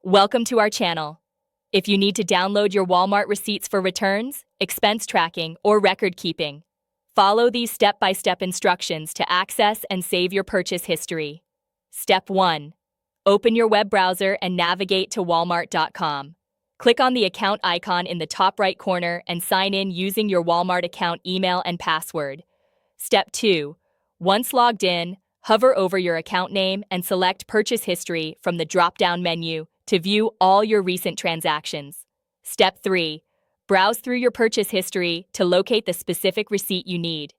Welcome to our channel. If you need to download your Walmart receipts for returns, expense tracking, or record keeping, follow these step-by-step instructions to access and save your purchase history. Step 1. Open your web browser and navigate to walmart.com. Click on the account icon in the top right corner and sign in using your Walmart account email and password. Step 2. Once logged in, hover over your account name and select Purchase History from the drop-down menu to view all your recent transactions. Step 3. Browse through your purchase history to locate the specific receipt you need.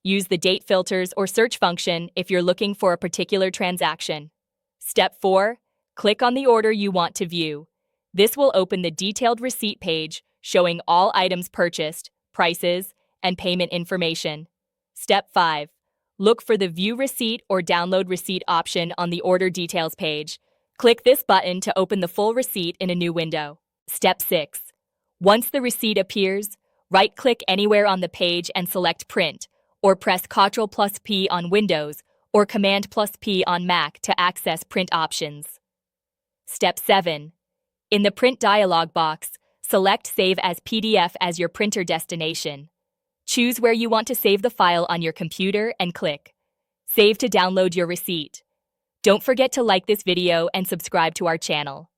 Use the date filters or search function if you're looking for a particular transaction. Step 4. Click on the order you want to view. This will open the detailed receipt page showing all items purchased, prices, and payment information. Step 5. Look for the View Receipt or Download Receipt option on the Order Details page. Click this button to open the full receipt in a new window. Step 6. Once the receipt appears, right-click anywhere on the page and select Print, or press Ctrl+P on Windows or Command+P on Mac to access print options. Step 7. In the Print dialog box, select Save as PDF as your printer destination. Choose where you want to save the file on your computer and click Save to download your receipt. Don't forget to like this video and subscribe to our channel.